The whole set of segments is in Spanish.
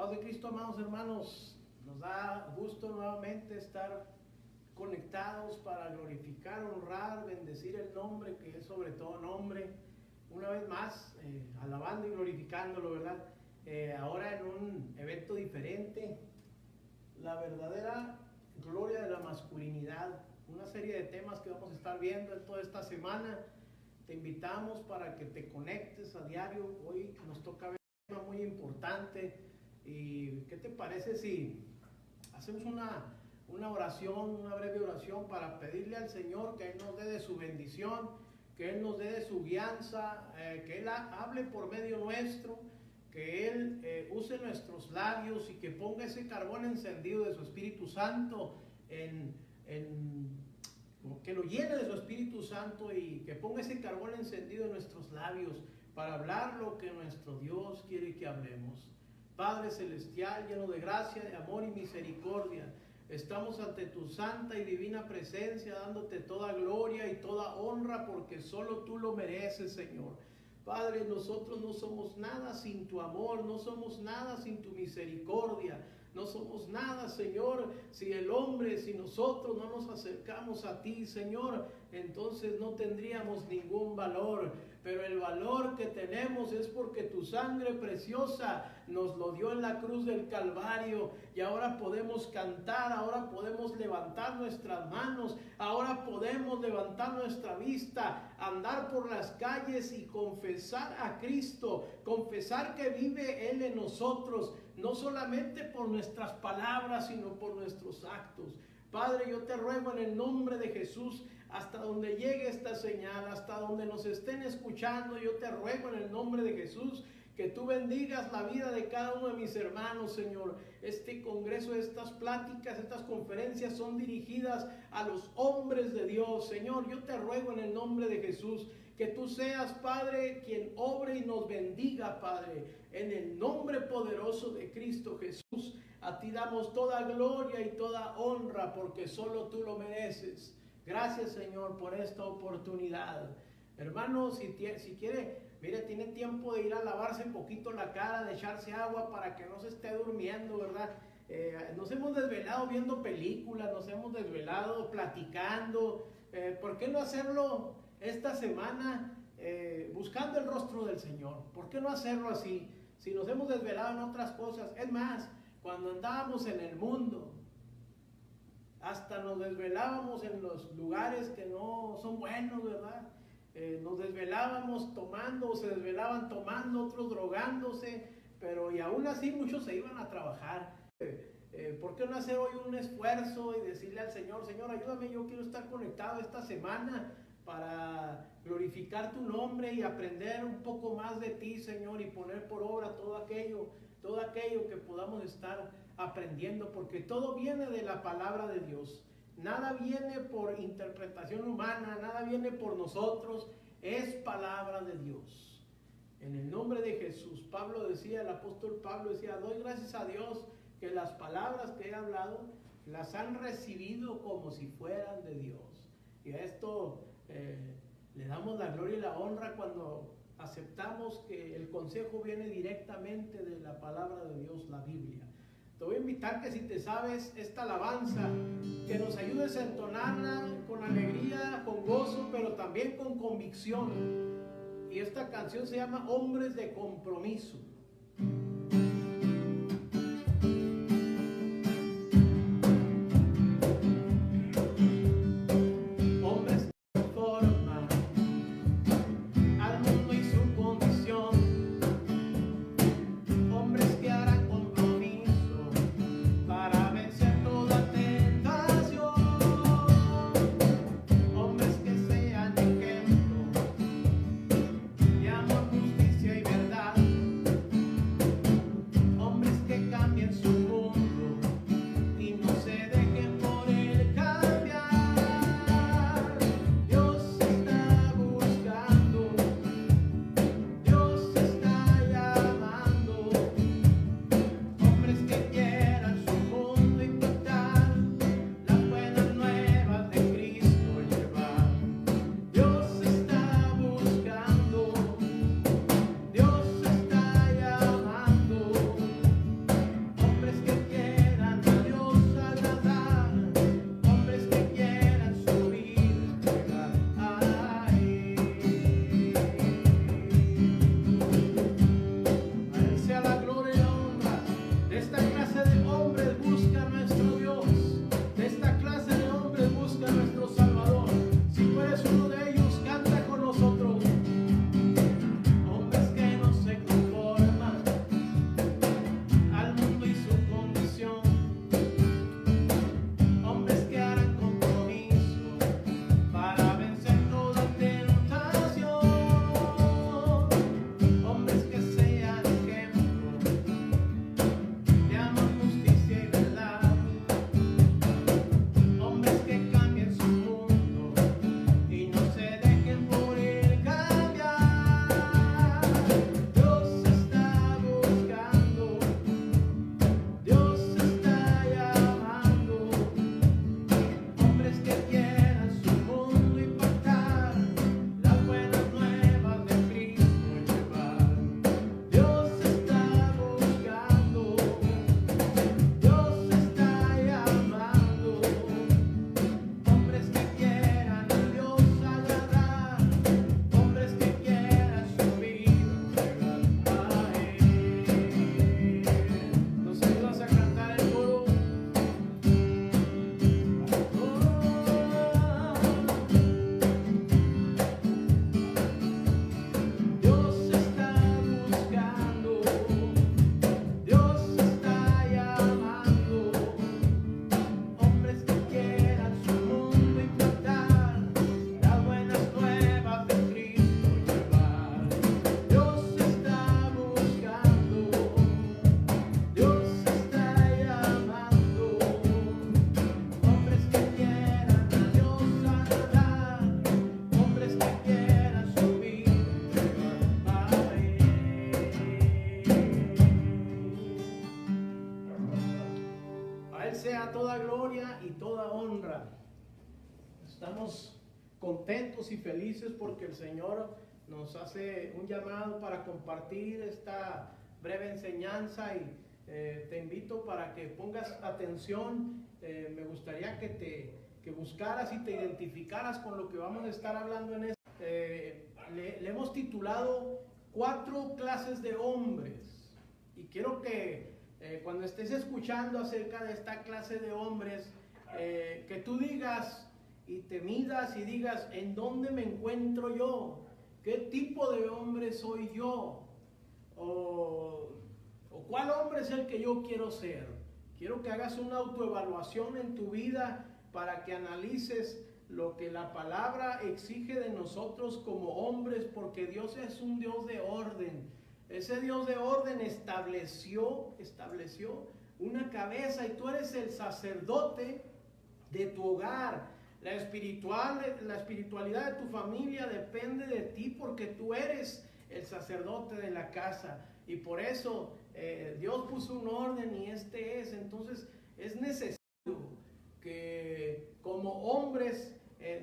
Paz de Cristo, amados hermanos, nos da gusto nuevamente estar conectados para glorificar, honrar, bendecir el nombre que es sobre todo nombre. Una vez más, alabando y glorificándolo, ¿verdad? Ahora en un evento diferente, la verdadera gloria de la masculinidad, una serie de temas que vamos a estar viendo en toda esta semana. Te invitamos para que te conectes a diario. Hoy nos toca ver un tema muy importante. ¿Y qué te parece si hacemos una oración, una breve oración para pedirle al Señor que Él nos dé de su bendición, que Él nos dé de su guianza, que Él hable por medio nuestro, que Él use nuestros labios y que ponga ese carbón encendido de su Espíritu Santo que lo llene de su Espíritu Santo y que ponga ese carbón encendido en nuestros labios para hablar lo que nuestro Dios quiere que hablemos. Padre Celestial, lleno de gracia, de amor y misericordia, estamos ante tu santa y divina presencia, dándote toda gloria y toda honra, porque solo tú lo mereces, Señor. Padre, nosotros no somos nada sin tu amor, no somos nada sin tu misericordia. No somos nada, Señor, si nosotros no nos acercamos a ti, Señor, entonces no tendríamos ningún valor. Pero el valor que tenemos es porque tu sangre preciosa nos lo dio en la cruz del Calvario. Y ahora podemos cantar, ahora podemos levantar nuestras manos, ahora podemos levantar nuestra vista, andar por las calles y confesar a Cristo, confesar que vive Él en nosotros, no solamente por nuestras palabras, sino por nuestros actos. Padre, yo te ruego en el nombre de Jesús, hasta donde llegue esta señal, hasta donde nos estén escuchando, yo te ruego en el nombre de Jesús, que tú bendigas la vida de cada uno de mis hermanos, Señor. Este congreso, estas pláticas, estas conferencias son dirigidas a los hombres de Dios. Señor, yo te ruego en el nombre de Jesús, que tú seas, Padre, quien obre y nos bendiga, Padre, en el nombre poderoso de Cristo Jesús. A ti damos toda gloria y toda honra, porque solo tú lo mereces. Gracias, Señor, por esta oportunidad. Hermano, si quiere, mire, tiene tiempo de ir a lavarse un poquito la cara, de echarse agua para que no se esté durmiendo, ¿verdad? Nos hemos desvelado viendo películas, nos hemos desvelado platicando. ¿Por qué no hacerlo esta semana buscando el rostro del Señor? ¿Por qué no hacerlo así? Si nos hemos desvelado en otras cosas, es más, cuando andábamos en el mundo, hasta nos desvelábamos en los lugares que no son buenos, ¿verdad? Nos desvelábamos tomando, se desvelaban tomando, otros drogándose, pero y aún así muchos se iban a trabajar. ¿Por qué no hacer hoy un esfuerzo y decirle al Señor, Señor, ayúdame, yo quiero estar conectado esta semana para glorificar tu nombre y aprender un poco más de ti, Señor, y poner por obra todo aquello que podamos estar aprendiendo, porque todo viene de la palabra de Dios. Nada viene por interpretación humana, nada viene por nosotros, es palabra de Dios. En el nombre de Jesús, el apóstol Pablo decía, doy gracias a Dios que las palabras que he hablado las han recibido como si fueran de Dios. Y a esto le damos la gloria y la honra cuando aceptamos que el consejo viene directamente de la palabra de Dios, la Biblia. Te voy a invitar que si te sabes esta alabanza, que nos ayudes a entonarla con alegría, con gozo, pero también con convicción. Y esta canción se llama Hombres de Compromiso. Amor, justicia y verdad. toda honra. Estamos contentos y felices porque el Señor nos hace un llamado para compartir esta breve enseñanza y te invito para que pongas atención. Me gustaría que buscaras y te identificaras con lo que vamos a estar hablando en esto. Le hemos titulado 4 clases de hombres, y quiero que cuando estés escuchando acerca de esta clase de hombres, que tú digas y te midas y digas: ¿en dónde me encuentro yo? ¿Qué tipo de hombre soy yo? ¿O cuál hombre es el que yo quiero ser? Quiero que hagas una autoevaluación en tu vida para que analices lo que la palabra exige de nosotros como hombres, porque Dios es un Dios de orden. Ese Dios de orden estableció una cabeza, y tú eres el sacerdote de tu hogar. La espiritualidad de tu familia depende de ti, porque tú eres el sacerdote de la casa, y por eso Dios puso un orden, y entonces es necesario que como hombres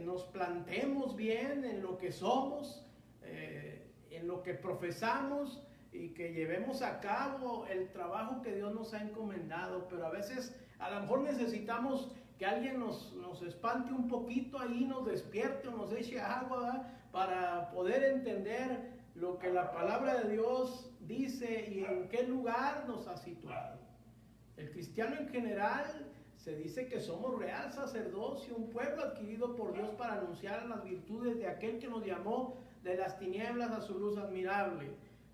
nos plantemos bien en lo que somos, en lo que profesamos, y que llevemos a cabo el trabajo que Dios nos ha encomendado. Pero a veces a lo mejor necesitamos que alguien nos espante un poquito ahí, nos despierte o nos eche agua, ¿verdad?, para poder entender lo que la palabra de Dios dice y en qué lugar nos ha situado. El cristiano en general se dice que somos real sacerdocio, un pueblo adquirido por Dios para anunciar las virtudes de aquel que nos llamó de las tinieblas a su luz admirable.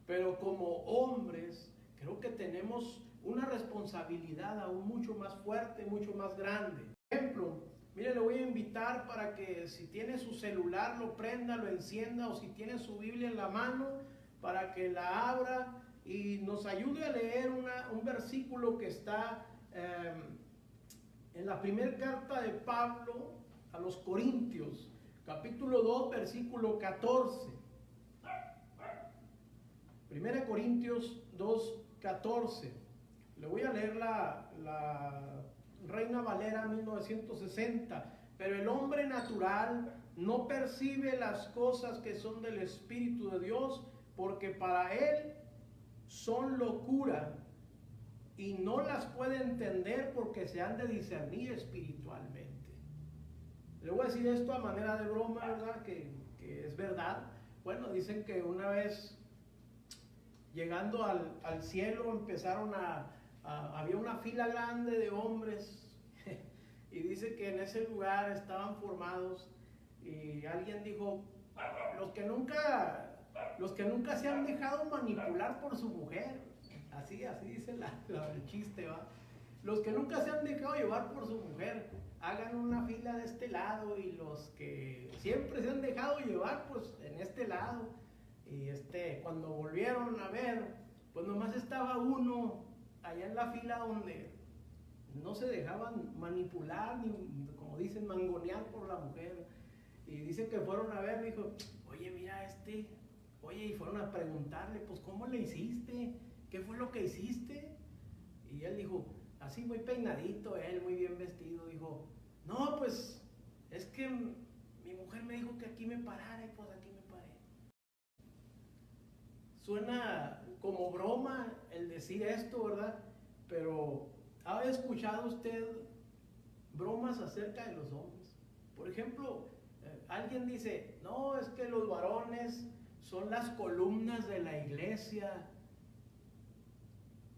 Pero como hombres, creo que tenemos una responsabilidad aún mucho más fuerte, mucho más grande. Por ejemplo, mire, le voy a invitar para que, si tiene su celular, lo prenda, lo encienda, o si tiene su Biblia en la mano, para que la abra y nos ayude a leer un versículo que está en la primera carta de Pablo a los Corintios, capítulo 2, versículo 14. 1 Corintios 2, 14. Le voy a leer la Reina Valera 1960. Pero el hombre natural no percibe las cosas que son del Espíritu de Dios, porque para él son locura, y no las puede entender porque se han de discernir espiritualmente. Le voy a decir esto a manera de broma, ¿verdad?, que es verdad. Bueno, dicen que una vez, llegando al cielo, empezaron había una fila grande de hombres y dice que en ese lugar estaban formados, y alguien dijo: los que nunca se han dejado manipular por su mujer. Así dice el chiste, ¿va? Los que nunca se han dejado llevar por su mujer, hagan una fila de este lado, y los que siempre se han dejado llevar, pues en este lado. Y cuando volvieron a ver, pues nomás estaba uno allá en la fila donde no se dejaban manipular, ni, como dicen, mangonear por la mujer. Y dicen que fueron a ver, dijo: oye, mira oye, y fueron a preguntarle: pues, ¿cómo le hiciste? ¿Qué fue lo que hiciste? Y él dijo: así, muy peinadito, él muy bien vestido. Dijo: no, pues es que mi mujer me dijo que aquí me parara, y pues aquí me paré. Suena como broma el decir esto, ¿verdad? Pero ¿ha escuchado usted bromas acerca de los hombres? Por ejemplo, alguien dice: no, es que los varones son las columnas de la iglesia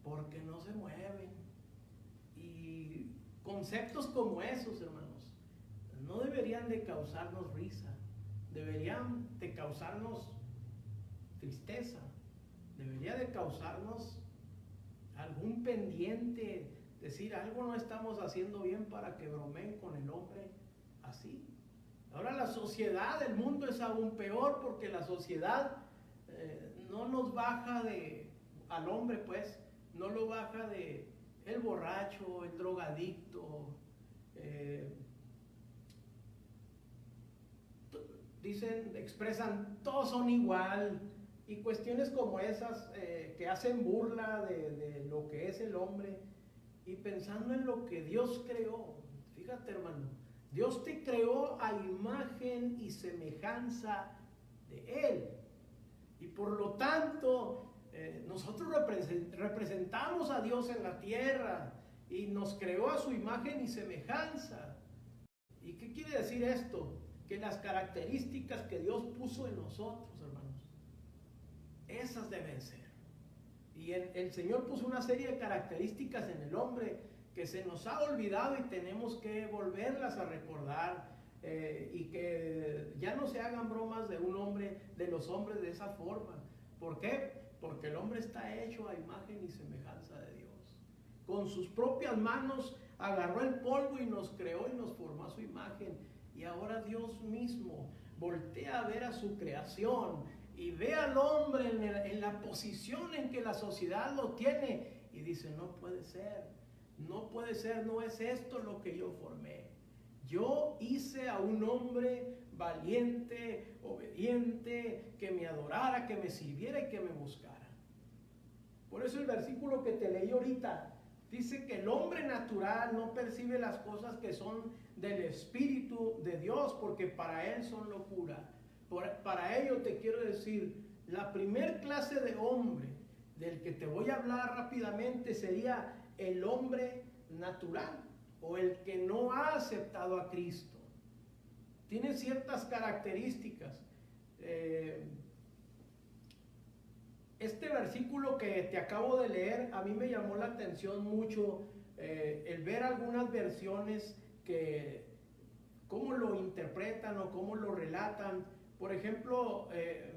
porque no se mueven. Y conceptos como esos, hermanos, no deberían de causarnos risa, deberían de causarnos tristeza, debería de causarnos algún pendiente, decir: algo no estamos haciendo bien para que bromeen con el hombre así. Ahora la sociedad, el mundo es aún peor, porque la sociedad no nos baja al hombre, pues, no lo baja de el borracho, el drogadicto, expresan, todos son igual, y cuestiones como esas que hacen burla de lo que es el hombre, y pensando en lo que Dios creó. Fíjate, hermano, Dios te creó a imagen y semejanza de Él. Y por lo tanto, nosotros representamos a Dios en la tierra y nos creó a su imagen y semejanza. ¿Y qué quiere decir esto? Que las características que Dios puso en nosotros, hermanos, esas deben ser. Y el Señor puso una serie de características en el hombre que se nos ha olvidado y tenemos que volverlas a recordar, y que ya no se hagan bromas de un hombre, de los hombres de esa forma. ¿Por qué? Porque el hombre está hecho a imagen y semejanza de Dios. Con sus propias manos agarró el polvo y nos creó y nos formó a su imagen. Y ahora Dios mismo voltea a ver a su creación y ve al hombre en la posición en que la sociedad lo tiene y dice: no puede ser, no puede ser, no es esto lo que yo formé. Yo hice a un hombre valiente, obediente, que me adorara, que me sirviera y que me buscara. Por eso el versículo que te leí ahorita dice que el hombre natural no percibe las cosas que son del Espíritu de Dios, porque para él son locura. Para ello te quiero decir, la primer clase de hombre del que te voy a hablar rápidamente sería el hombre natural, o el que no ha aceptado a Cristo. Tiene ciertas características. Este versículo que te acabo de leer, a mí me llamó la atención mucho, el ver algunas versiones que cómo lo interpretan o cómo lo relatan. Por ejemplo,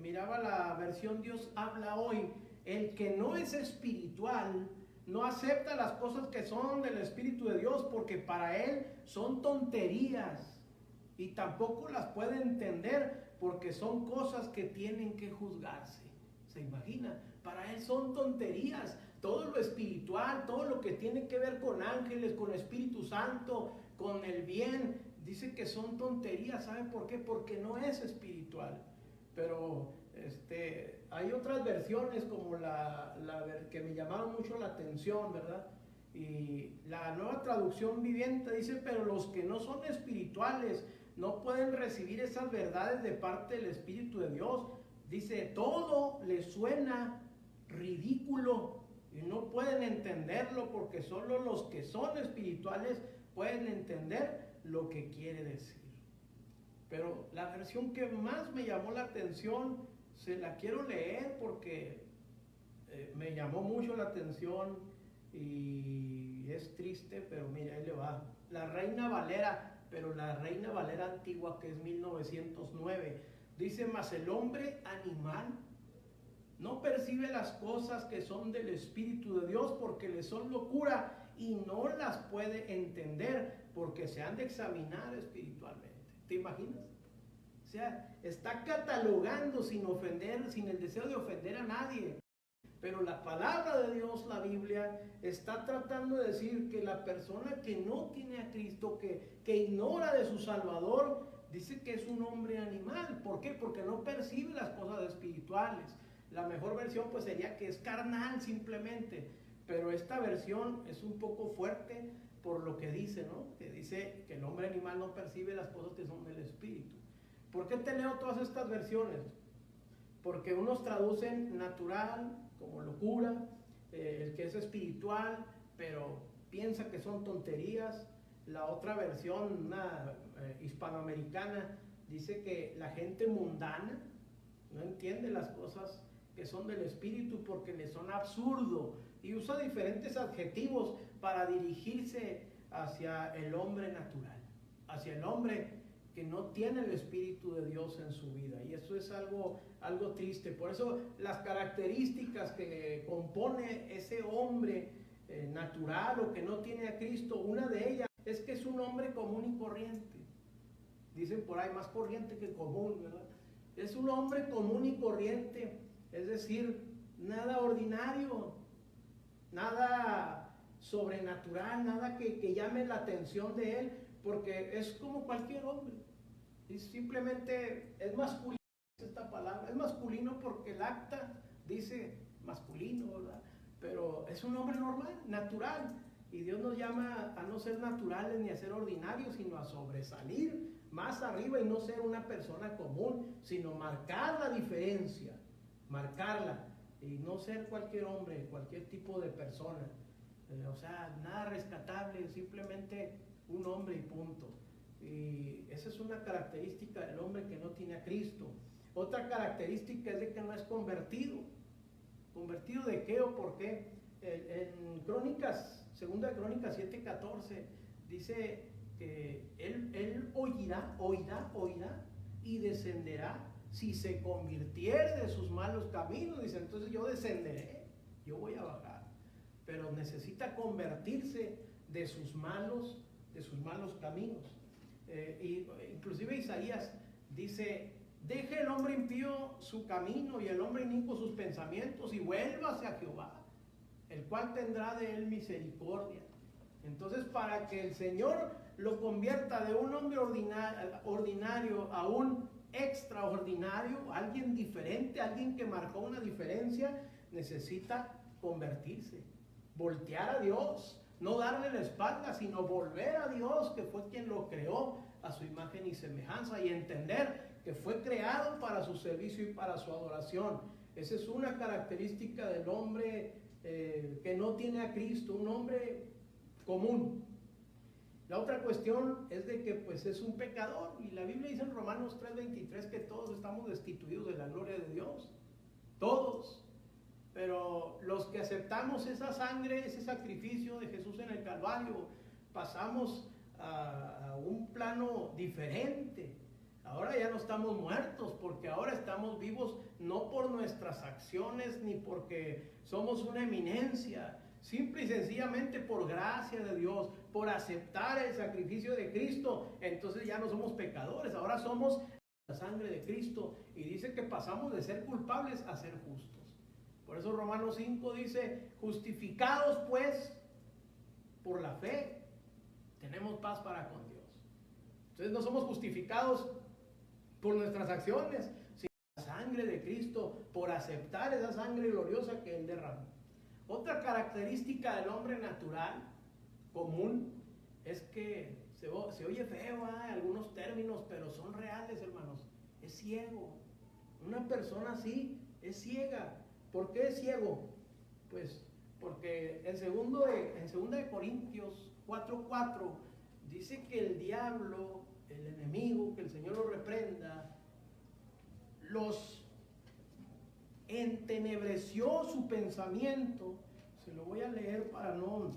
miraba la versión Dios habla hoy: el que no es espiritual no acepta las cosas que son del Espíritu de Dios, porque para él son tonterías y tampoco las puede entender, porque son cosas que tienen que juzgarse. ¿Se imagina? Para él son tonterías. Todo lo espiritual, todo lo que tiene que ver con ángeles, con Espíritu Santo, con el bien, dice que son tonterías. ¿Saben por qué? Porque no es espiritual. Pero hay otras versiones como la que me llamaron mucho la atención, ¿verdad? Y la Nueva Traducción Viviente dice: pero los que no son espirituales no pueden recibir esas verdades de parte del Espíritu de Dios. Dice: todo les suena ridículo y no pueden entenderlo, porque solo los que son espirituales pueden entender lo que quiere decir. Pero la versión que más me llamó la atención, se la quiero leer porque me llamó mucho la atención y es triste, pero mira, ahí le va. La Reina Valera, pero la Reina Valera antigua, que es 1909, dice: mas el hombre animal no percibe las cosas que son del Espíritu de Dios, porque le son locura y no las puede entender, porque se han de examinar espiritualmente. ¿Te imaginas? O sea, está catalogando sin ofender, sin el deseo de ofender a nadie. Pero la palabra de Dios, la Biblia, está tratando de decir que la persona que no tiene a Cristo, que ignora de su Salvador, dice que es un hombre animal. ¿Por qué? Porque no percibe las cosas espirituales. La mejor versión pues sería que es carnal simplemente. Pero esta versión es un poco fuerte por lo que dice, ¿no? Que dice que el hombre animal no percibe las cosas que son del Espíritu. ¿Por qué te leo todas estas versiones? Porque unos traducen natural como locura, el que es espiritual, pero piensa que son tonterías. La otra versión, una hispanoamericana, dice que la gente mundana no entiende las cosas que son del Espíritu porque le son absurdo, y usa diferentes adjetivos para dirigirse hacia el hombre natural, hacia el hombre que no tiene el Espíritu de Dios en su vida. Y eso es algo triste. Por eso las características que compone ese hombre natural o que no tiene a Cristo, una de ellas es que es un hombre común y corriente. Dicen por ahí, más corriente que común, ¿verdad? Es un hombre común y corriente, es decir, nada ordinario, nada sobrenatural, nada que llame la atención de él, porque es como cualquier hombre. Y simplemente es masculino, esta palabra, es masculino porque el acta dice masculino, ¿verdad? Pero es un hombre normal, natural. Y Dios nos llama a no ser naturales ni a ser ordinarios, sino a sobresalir más arriba y no ser una persona común, sino marcar la diferencia, marcarla y no ser cualquier hombre, cualquier tipo de persona. O sea, nada rescatable, simplemente un hombre y punto. Y esa es una característica del hombre que no tiene a Cristo. Otra característica es de que no es convertido. ¿Convertido de qué o por qué? En Crónicas, segunda de Crónicas 7:14, dice que él oirá y descenderá si se convirtiere de sus malos caminos. Dice, entonces yo descenderé, yo voy a bajar, pero necesita convertirse de sus malos caminos. Inclusive Isaías dice, deje el hombre impío su camino y el hombre inicuo sus pensamientos y vuélvase a Jehová, el cual tendrá de él misericordia. Entonces, para que el Señor lo convierta de un hombre ordinario a un extraordinario, alguien diferente, alguien que marcó una diferencia, necesita convertirse, voltear a Dios, no darle la espalda, sino volver a Dios, que fue quien lo creó a su imagen y semejanza, y entender que fue creado para su servicio y para su adoración. Esa es una característica del hombre que no tiene a Cristo, un hombre común. La otra cuestión es de que pues es un pecador, y la Biblia dice en Romanos 3:23 que todos estamos destituidos de la gloria de Dios, todos. Pero los que aceptamos esa sangre, ese sacrificio de Jesús en el Calvario, pasamos a un plano diferente. Ahora ya no estamos muertos, porque ahora estamos vivos no por nuestras acciones ni porque somos una eminencia, simple y sencillamente por gracia de Dios, por aceptar el sacrificio de Cristo. Entonces ya no somos pecadores, ahora somos la sangre de Cristo, y dice que pasamos de ser culpables a ser justos. Por eso Romanos 5 dice, justificados pues por la fe, tenemos paz para con Dios. Entonces no somos justificados por nuestras acciones, sino por la sangre de Cristo, por aceptar esa sangre gloriosa que Él derramó. Otra característica del hombre natural, común, es que se oye feo, algunos términos, pero son reales, hermanos. Es ciego. Una persona así es ciega. ¿Por qué es ciego? Pues porque en 2 de Corintios 4:4 dice que el diablo, el enemigo, que el Señor lo reprenda, los entenebreció su pensamiento. Se lo voy a leer para no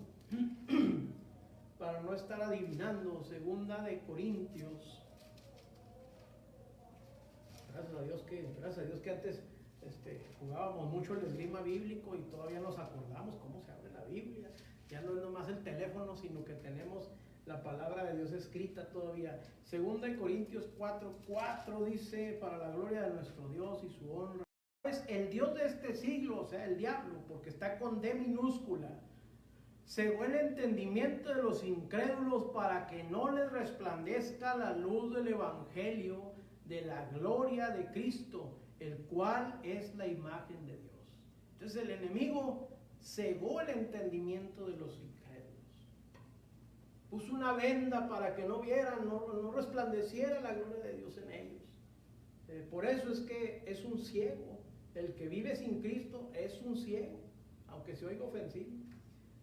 estar adivinando. 2 de Corintios. Gracias a Dios que antes jugábamos mucho el esgrima bíblico y todavía nos acordamos cómo se abre la Biblia. Ya no es nomás el teléfono, sino que tenemos la palabra de Dios escrita todavía. 2 de Corintios 4:4 dice, para la gloria de nuestro Dios y su honra. Pues el Dios de este siglo, o sea, el diablo, porque está con D minúscula, cegó el entendimiento de los incrédulos para que no les resplandezca la luz del evangelio de la gloria de Cristo, el cual es la imagen de Dios. Entonces el enemigo cegó el entendimiento de los incrédulos, puso una venda para que no vieran, no resplandeciera la gloria de Dios en ellos. Por eso es que es un ciego. El que vive sin Cristo es un ciego, aunque se oiga ofensivo.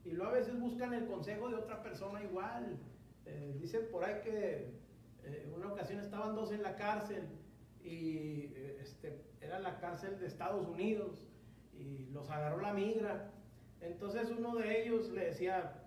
Y luego a veces buscan el consejo de otra persona igual. Dicen por ahí que una ocasión estaban dos en la cárcel, y era la cárcel de Estados Unidos, y los agarró la migra. Entonces uno de ellos le decía,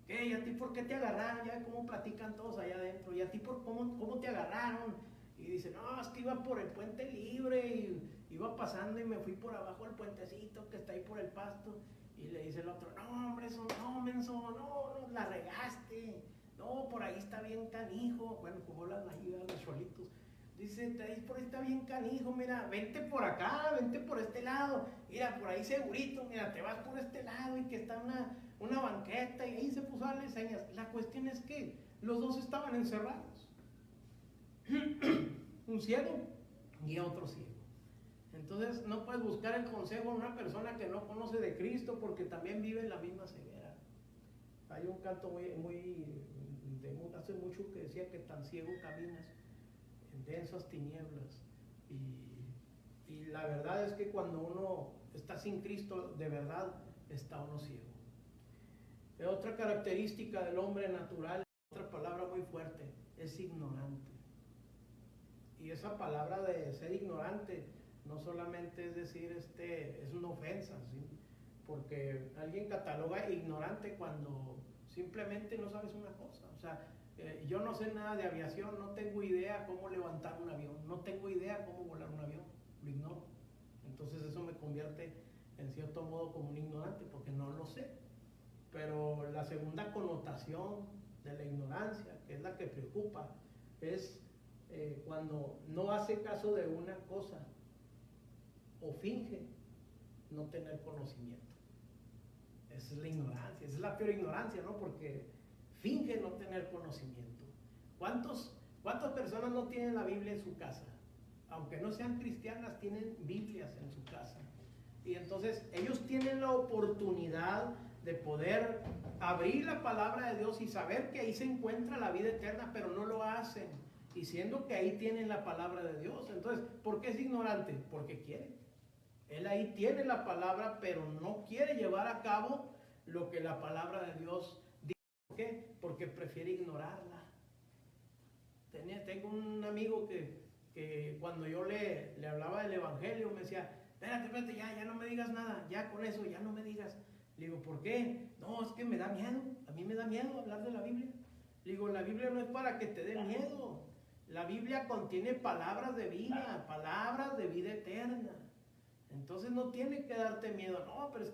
¿qué? ¿Y a ti por qué te agarraron? Ya cómo platican todos allá adentro. ¿Y a ti cómo te agarraron? Y dice, no, es que iba por el puente libre y iba pasando y me fui por abajo del puentecito que está ahí por el pasto. Y le dice el otro, no, hombre, eso no, menso, no, la regaste. No, por ahí está bien canijo. Bueno, jugó las naivas, los cholitos. Dice, por ahí está bien canijo, mira, vente por acá, vente por este lado. Mira, por ahí segurito, mira, te vas por este lado y que está una banqueta, y ahí se puso a darle señas. La cuestión es que los dos estaban encerrados. Un ciego y otro ciego. Entonces no puedes buscar el consejo en una persona que no conoce de Cristo, porque también vive en la misma ceguera. Hay un canto hace mucho que decía que tan ciego caminas en densas tinieblas. Y la verdad es que cuando uno está sin Cristo, de verdad está uno ciego. Otra característica del hombre natural, otra palabra muy fuerte, es ignorante. Y esa palabra de ser ignorante no solamente es decir, es una ofensa, ¿sí? Porque alguien cataloga ignorante cuando simplemente no sabes una cosa. O sea, yo no sé nada de aviación, no tengo idea cómo levantar un avión, no tengo idea cómo volar un avión, lo ignoro. Entonces eso me convierte en cierto modo como un ignorante porque no lo sé. Pero la segunda connotación de la ignorancia, que es la que preocupa, es cuando no hace caso de una cosa o finge no tener conocimiento. Esa es la ignorancia, esa es la peor ignorancia, ¿no? Porque finge no tener conocimiento. ¿Cuántas personas no tienen la Biblia en su casa? Aunque no sean cristianas, tienen Biblias en su casa. Y entonces ellos tienen la oportunidad de poder abrir la palabra de Dios y saber que ahí se encuentra la vida eterna, pero no lo hacen, diciendo que ahí tienen la palabra de Dios. Entonces, ¿por qué es ignorante? Porque quiere. Él ahí tiene la palabra, pero no quiere llevar a cabo lo que la palabra de Dios dice. ¿Por qué? Porque prefiere ignorarla. Tengo un amigo que cuando yo le hablaba del evangelio me decía, espérate, ya no me digas nada, ya con eso, ya no me digas. Le digo, ¿por qué? No, es que me da miedo, a mí me da miedo hablar de la Biblia. Le digo, la Biblia no es para que te dé miedo. La Biblia contiene palabras de vida eterna. Entonces no tiene que darte miedo. No, pero es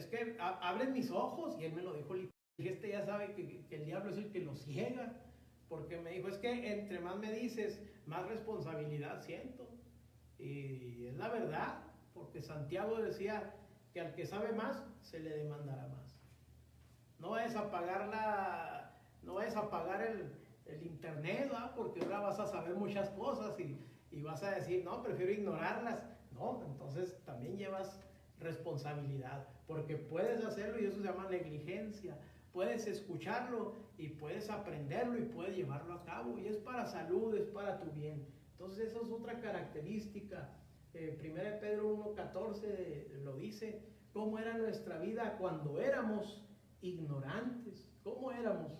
que abren mis ojos. Y él me lo dijo, y ya sabe que el diablo es el que lo ciega. Porque me dijo, es que entre más me dices, más responsabilidad siento. Y es la verdad, porque Santiago decía que al que sabe más, se le demandará más. No vayas a pagar el internet, ¿verdad? Porque ahora vas a saber muchas cosas y vas a decir, no, prefiero ignorarlas. No, entonces también llevas responsabilidad, porque puedes hacerlo y eso se llama negligencia. Puedes escucharlo y puedes aprenderlo y puedes llevarlo a cabo y es para salud, es para tu bien. Entonces esa es otra característica. 1 Pedro 1:14 lo dice, cómo era nuestra vida cuando éramos ignorantes, cómo éramos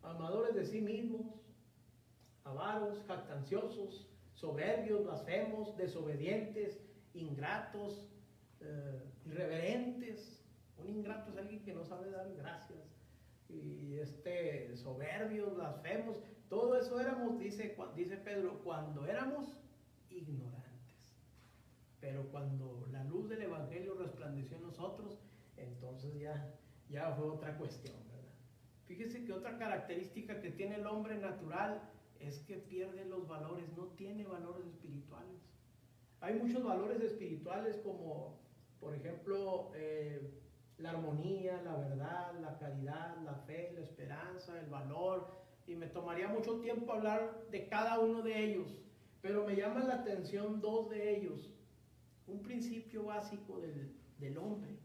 amadores de sí mismos, avaros, jactanciosos, soberbios, blasfemos, desobedientes, ingratos, irreverentes. Un ingrato es alguien que no sabe dar gracias. Y soberbios, blasfemos, todo eso éramos, dice Pedro, cuando éramos ignorantes. Pero cuando la luz del Evangelio resplandeció en nosotros, entonces ya fue otra cuestión, ¿verdad? Fíjese que otra característica que tiene el hombre natural es que pierde los valores, no tiene valores espirituales. Hay muchos valores espirituales como, por ejemplo, la armonía, la verdad, la caridad, la fe, la esperanza, el valor, y me tomaría mucho tiempo hablar de cada uno de ellos, pero me llama la atención dos de ellos. Un principio básico del hombre,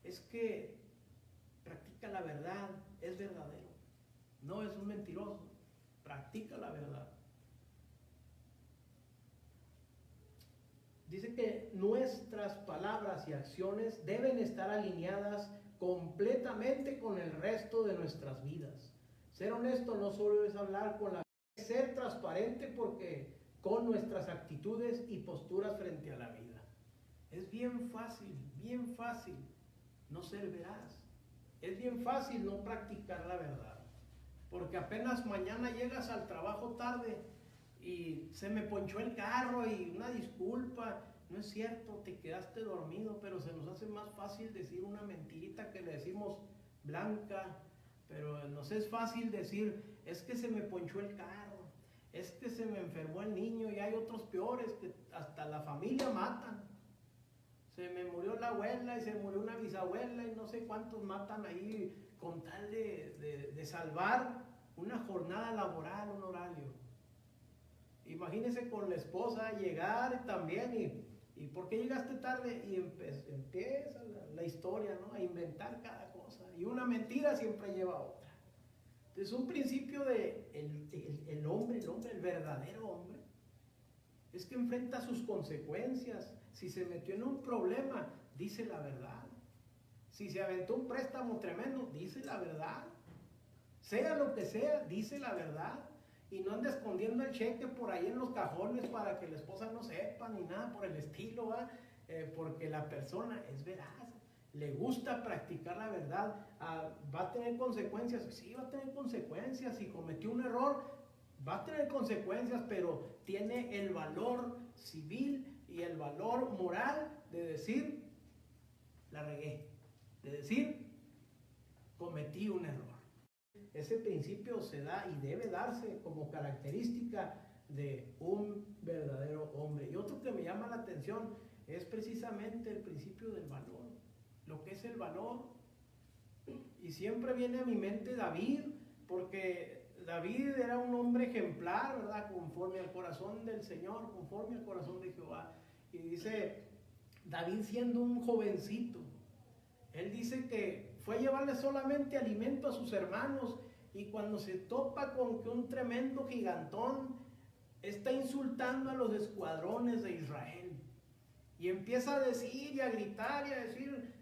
es que practica la verdad, es verdadero, no es un mentiroso, practica la verdad. Dice que nuestras palabras y acciones deben estar alineadas completamente con el resto de nuestras vidas. Ser honesto no solo es hablar con la verdad, es ser transparente porque con nuestras actitudes y posturas frente a la vida. Es bien fácil no ser veraz. Es bien fácil no practicar la verdad. Porque apenas mañana llegas al trabajo tarde y se me ponchó el carro y una disculpa. No es cierto, te quedaste dormido, pero se nos hace más fácil decir una mentirita que le decimos blanca. Pero nos es fácil decir, es que se me ponchó el carro, es que se me enfermó el niño y hay otros peores que hasta la familia matan. Se me murió la abuela y se murió una bisabuela y no sé cuántos matan ahí con tal de salvar una jornada laboral, un horario. Imagínese con la esposa llegar también y ¿por qué llegaste tarde? Y empieza la historia, ¿no? A inventar cada cosa. y una mentira siempre lleva a otra. Entonces un principio de el hombre, el verdadero hombre, es que enfrenta sus consecuencias. Si se metió en un problema, dice la verdad. Si se aventó un préstamo tremendo, dice la verdad. Sea lo que sea, dice la verdad. Y no anda escondiendo el cheque por ahí en los cajones para que la esposa no sepa ni nada por el estilo, porque la persona es veraz, le gusta practicar la verdad. ¿Va a tener consecuencias? Sí, va a tener consecuencias. Si cometió un error, va a tener consecuencias, pero tiene el valor civil y el valor moral de decir, la regué, de decir, cometí un error. Ese principio se da y debe darse como característica de un verdadero hombre. Y otro que me llama la atención es precisamente el principio del valor, lo que es el valor. Y siempre viene a mi mente David, porque David era un hombre ejemplar, ¿verdad? Conforme al corazón del Señor, conforme al corazón de Jehová. Y dice, David siendo un jovencito, él dice que fue a llevarle solamente alimento a sus hermanos, y cuando se topa con que un tremendo gigantón está insultando a los escuadrones de Israel, y empieza a decir y a gritar y a decir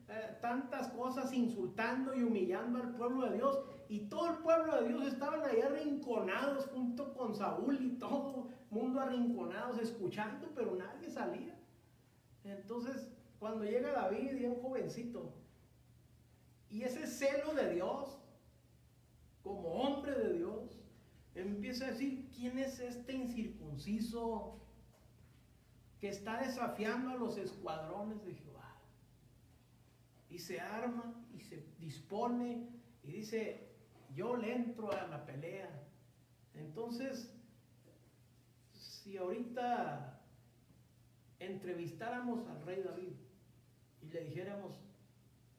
tantas cosas, insultando y humillando al pueblo de Dios, y todo el pueblo de Dios estaban ahí arrinconados junto con Saúl y todo el mundo arrinconados escuchando, pero nadie salía. Entonces cuando llega David y es un jovencito, y ese celo de Dios, como hombre de Dios, empieza a decir, ¿quién es este incircunciso que está desafiando a los escuadrones de Jehová? Y se arma y se dispone y dice, yo le entro a la pelea. Entonces, si ahorita entrevistáramos al rey David y le dijéramos,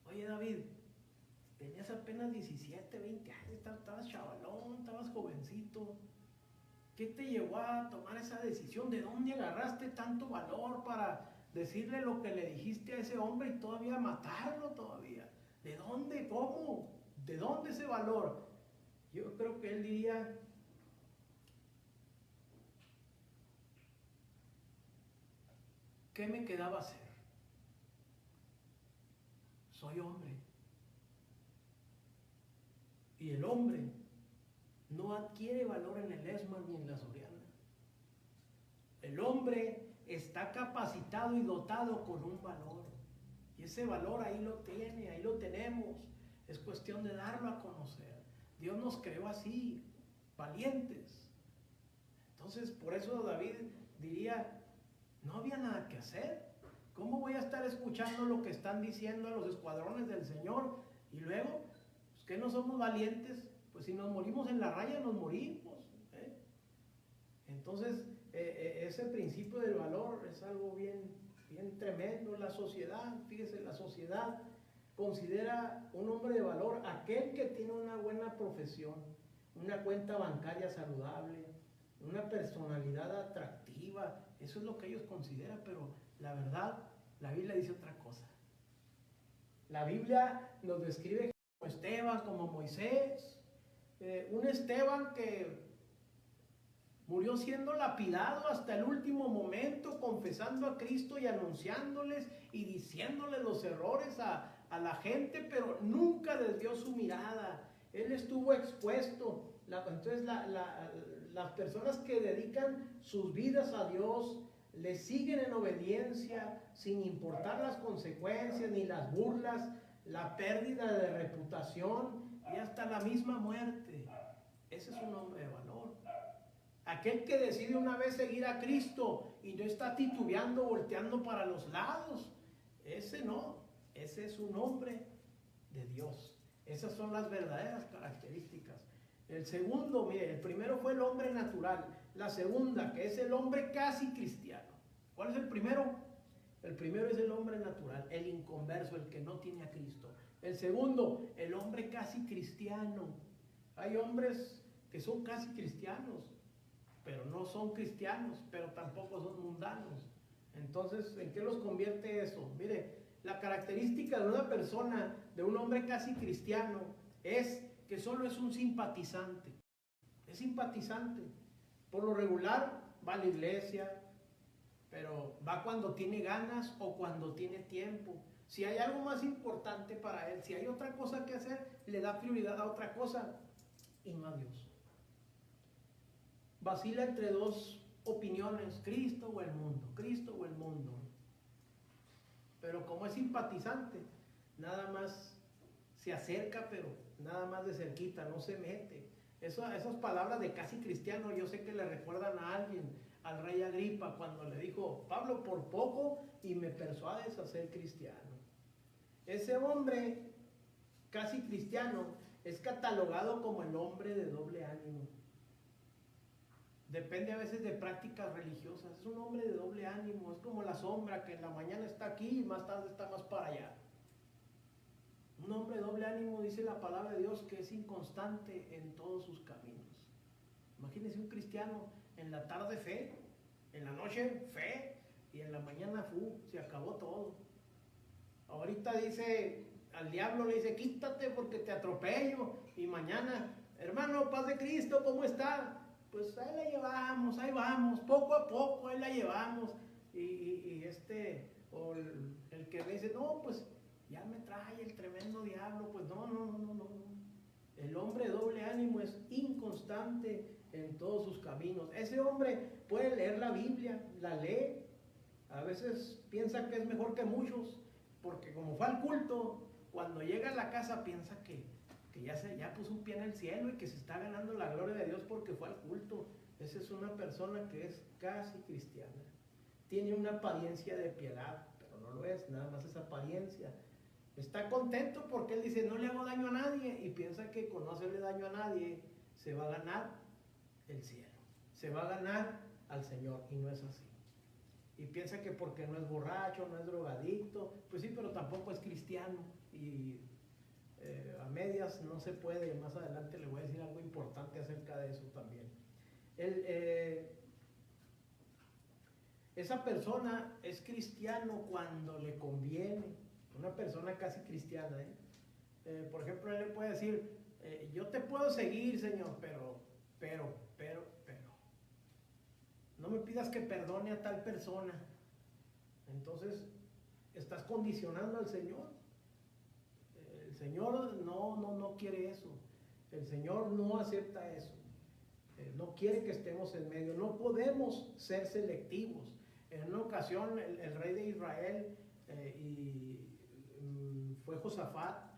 oye David, tenías apenas 17, 20 años, estabas chavalón, estabas jovencito. ¿Qué te llevó a tomar esa decisión? ¿De dónde agarraste tanto valor para decirle lo que le dijiste a ese hombre y todavía matarlo todavía? ¿De dónde? ¿Cómo? ¿De dónde ese valor? Yo creo que él diría, ¿qué me quedaba hacer? Soy hombre. Y el hombre no adquiere valor en el ESMA ni en la Soriana. El hombre está capacitado y dotado con un valor. Y ese valor ahí lo tiene, ahí lo tenemos. Es cuestión de darlo a conocer. Dios nos creó así, valientes. Entonces, por eso David diría, no había nada que hacer. ¿Cómo voy a estar escuchando lo que están diciendo a los escuadrones del Señor? Y luego, pues, ¿qué no somos valientes? Pues si nos morimos en la raya, nos morimos. Entonces, ese principio del valor es algo bien tremendo. La sociedad, fíjese, la sociedad considera un hombre de valor aquel que tiene una buena profesión, una cuenta bancaria saludable, una personalidad atractiva. Eso es lo que ellos consideran, pero la verdad, la Biblia dice otra cosa. La Biblia nos describe como Esteban, como Moisés, un Esteban que murió siendo lapidado hasta el último momento, confesando a Cristo y anunciándoles y diciéndoles los errores a la gente, pero nunca desvió su mirada. Él estuvo expuesto. Entonces las personas que dedican sus vidas a Dios le siguen en obediencia sin importar las consecuencias ni las burlas, la pérdida de reputación y hasta la misma muerte. Ese es un hombre de valor. Aquel que decide una vez seguir a Cristo y no está titubeando, volteando para los lados, ese no, ese es un hombre de Dios. Esas son las verdaderas características. El segundo, mire, el primero fue el hombre natural. La segunda, que es el hombre casi cristiano. ¿Cuál es el primero? El primero es el hombre natural, el inconverso, el que no tiene a Cristo. El segundo, el hombre casi cristiano. Hay hombres que son casi cristianos, pero no son cristianos, pero tampoco son mundanos. Entonces, ¿en qué los convierte eso? Mire, La característica de una persona, de un hombre casi cristiano, es que solo es un simpatizante. Es simpatizante. Por lo regular va a la iglesia, pero va cuando tiene ganas o cuando tiene tiempo. Si hay algo más importante para él, si hay otra cosa que hacer, le da prioridad a otra cosa y no a Dios. Vacila entre dos opiniones, Cristo o el mundo, Cristo o el mundo. Pero como es simpatizante, nada más se acerca, pero nada más de cerquita, no se mete. Esas palabras de casi cristiano, yo sé que le recuerdan a alguien, al rey Agripa, cuando le dijo, Pablo, por poco y me persuades a ser cristiano. Ese hombre casi cristiano es catalogado como el hombre de doble ánimo. Depende a veces de prácticas religiosas. Es un hombre de doble ánimo. Es como la sombra que en la mañana está aquí y más tarde está más para allá. Un hombre de doble ánimo, dice la palabra de Dios, que es inconstante en todos sus caminos. Imagínense un cristiano en la tarde fe, en la noche fe y en la mañana se acabó todo. Ahorita dice, al diablo le dice, quítate porque te atropello. Y mañana, hermano, paz de Cristo, ¿cómo está? Pues ahí la llevamos, ahí vamos, poco a poco, ahí la llevamos. O el que le dice, no, pues ya me trae el tremendo diablo, pues no. El hombre de doble ánimo es inconstante en todos sus caminos. Ese hombre puede leer la Biblia, la lee, a veces piensa que es mejor que muchos, porque como fue al culto, cuando llega a la casa piensa que ya puso un pie en el cielo y que se está ganando la gloria de Dios porque fue al culto. Esa es una persona que es casi cristiana. Tiene una apariencia de piedad, pero no lo es, nada más es apariencia. Está contento porque él dice, no le hago daño a nadie, y piensa que con no hacerle daño a nadie se va a ganar el cielo, se va a ganar al Señor, y no es así. Y piensa que porque no es borracho, no es drogadicto, pues sí, pero tampoco es cristiano, y a medias no se puede. Más adelante le voy a decir algo importante acerca de eso también. Esa persona es cristiano cuando le conviene. Una persona casi cristiana, por ejemplo, él le puede decir, yo te puedo seguir, Señor, pero, no me pidas que perdone a tal persona. Entonces, estás condicionando al Señor. El Señor no quiere eso. El Señor no acepta eso. No quiere que estemos en medio. No podemos ser selectivos. En una ocasión, el rey de Israel fue Josafat,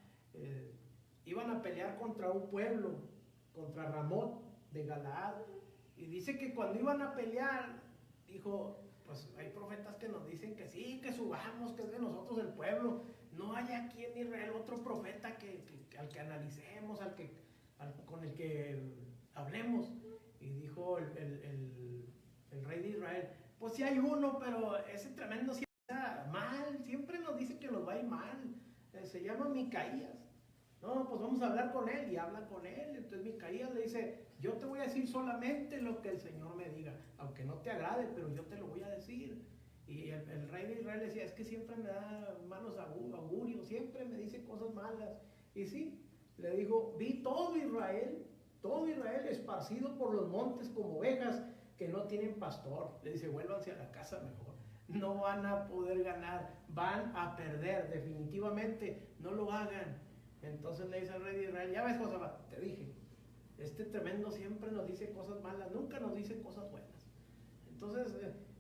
iban a pelear contra un pueblo, contra Ramot de Galaad, y dice que cuando iban a pelear, dijo, pues hay profetas que nos dicen que sí, que subamos, que es de nosotros el pueblo, no hay aquí en Israel otro profeta al que analicemos, con el que hablemos. Y dijo el rey de Israel, pues sí hay uno, pero ese tremendo siempre está mal, siempre nos dice que nos va a ir mal, se llama Micaías. No, pues vamos a hablar con él, y habla con él. Entonces Micaías le dice, yo te voy a decir solamente lo que el Señor me diga, aunque no te agrade, pero yo te lo voy a decir. Y el rey de Israel decía, es que siempre me da malos augurios, siempre me dice cosas malas. Y sí, le dijo, vi todo Israel esparcido por los montes como ovejas que no tienen pastor. Le dice, vuélvanse a la casa mejor. No van a poder ganar, van a perder, definitivamente, no lo hagan. Entonces le dice al rey de Israel, ya ves, Josafat, te dije, este tremendo siempre nos dice cosas malas, nunca nos dice cosas buenas. Entonces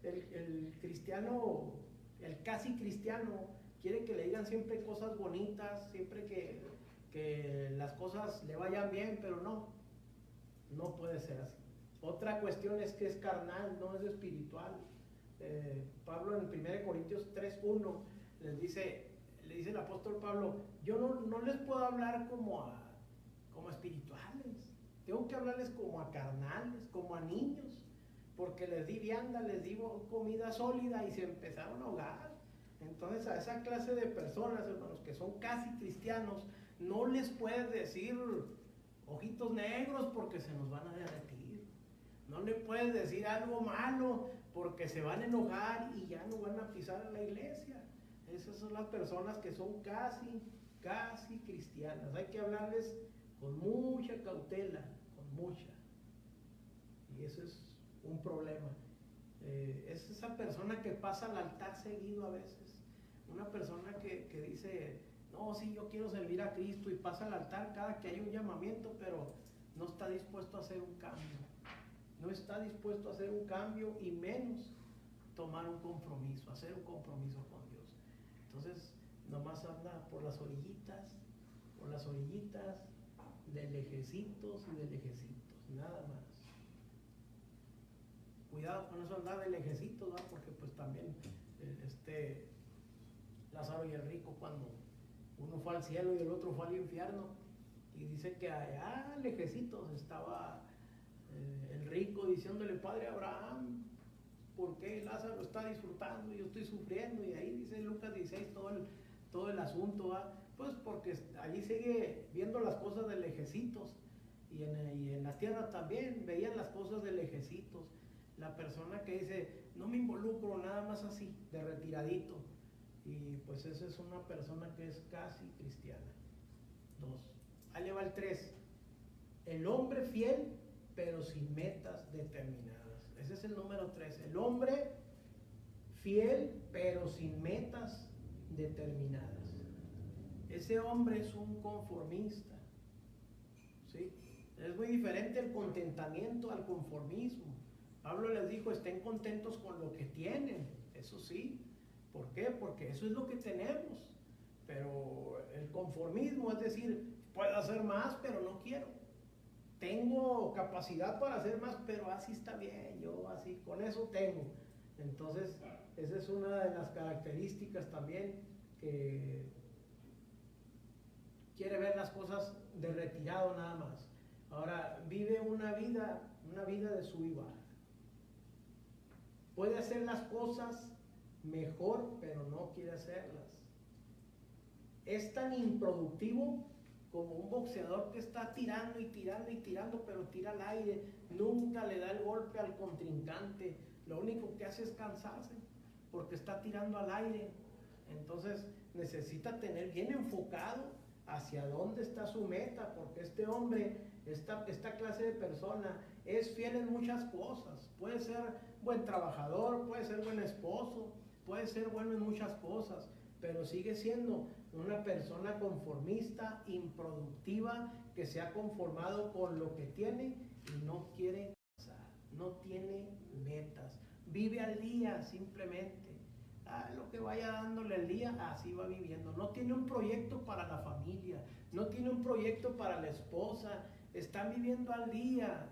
el cristiano, el casi cristiano, quiere que le digan siempre cosas bonitas, siempre que las cosas le vayan bien, pero no puede ser así. Otra cuestión es que es carnal, no es espiritual. Pablo en 1 Corintios 3:1 le dice el apóstol Pablo, yo no les puedo hablar como espirituales, tengo que hablarles como a carnales, como a niños, porque les di vianda, les di comida sólida y se empezaron a ahogar. Entonces a esa clase de personas, hermanos, que son casi cristianos, no les puedes decir ojitos negros porque se nos van a derretir. No le puedes decir algo malo porque se van a enojar y ya no van a pisar a la iglesia. Esas son las personas que son casi cristianas. Hay que hablarles con mucha cautela, con mucha. Y eso es un problema. Es esa persona que pasa al altar seguido a veces. Una persona que dice, no, sí, yo quiero servir a Cristo, y pasa al altar cada que hay un llamamiento, pero no está dispuesto a hacer un cambio. No está dispuesto a hacer un cambio, y menos tomar un compromiso, hacer un compromiso con Dios. Entonces, nomás anda por las orillitas de lejecitos y de lejecitos, nada más. Cuidado con eso, andar de lejecitos, ¿no? Porque pues también Lázaro y el rico, cuando uno fue al cielo y el otro fue al infierno, y dice que allá lejecitos estaba el rico diciéndole, Padre Abraham, ¿por qué Lázaro está disfrutando y yo estoy sufriendo? Y ahí dice Lucas 16 todo el asunto, ¿va? Pues porque allí sigue viendo las cosas de lejecitos, y en la tierra también veían las cosas de lejecitos. La persona que dice, no me involucro, nada más así, de retiradito, y pues esa es una persona que es casi cristiana. 2. Ahí le va el 3. El hombre fiel, pero sin metas determinadas. Ese es el número 3. El hombre fiel, pero sin metas determinadas. Ese hombre es un conformista, ¿sí? Es muy diferente el contentamiento al conformismo. Pablo les dijo, estén contentos con lo que tienen, eso sí. ¿Por qué? Porque eso es lo que tenemos. Pero el conformismo es decir, puedo hacer más, pero no quiero. Tengo capacidad para hacer más, pero así está bien, yo así, con eso tengo. Entonces, esa es una de las características también, que quiere ver las cosas de retirado nada más. Ahora, vive una vida de sub y baja. Puede hacer las cosas mejor, pero no quiere hacerlas. Es tan improductivo como un boxeador que está tirando y tirando y tirando, pero tira al aire, nunca le da el golpe al contrincante. Lo único que hace es cansarse, porque está tirando al aire. Entonces necesita tener bien enfocado hacia dónde está su meta, porque este hombre, esta clase de persona, es fiel en muchas cosas. Puede ser buen trabajador, puede ser buen esposo, puede ser bueno en muchas cosas, pero sigue siendo una persona conformista, improductiva, que se ha conformado con lo que tiene y no quiere avanzar, no tiene metas, vive al día simplemente. Lo que vaya dándole el día, así va viviendo. No tiene un proyecto para la familia, no tiene un proyecto para la esposa, están viviendo al día.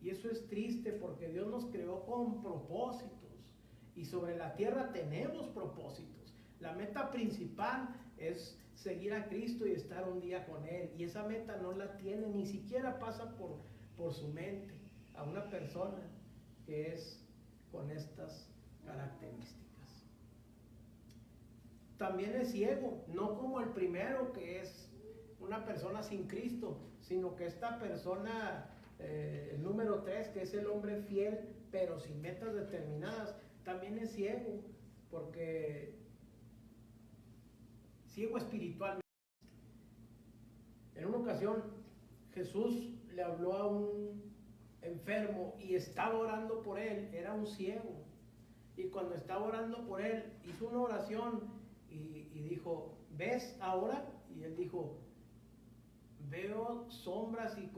Y eso es triste, porque Dios nos creó con propósitos, y sobre la tierra tenemos propósitos. La meta principal es seguir a Cristo y estar un día con Él, y esa meta no la tiene, ni siquiera pasa por su mente a una persona que es con estas características. También es ciego, no como el primero, que es una persona sin Cristo, sino que esta persona, el número 3, que es el hombre fiel, pero sin metas determinadas, también es ciego, porque ciego espiritualmente. En una ocasión, Jesús le habló a un enfermo y estaba orando por él, era un ciego, y cuando estaba orando por él, hizo una oración y dijo, ¿ves ahora? Y él dijo, veo sombras y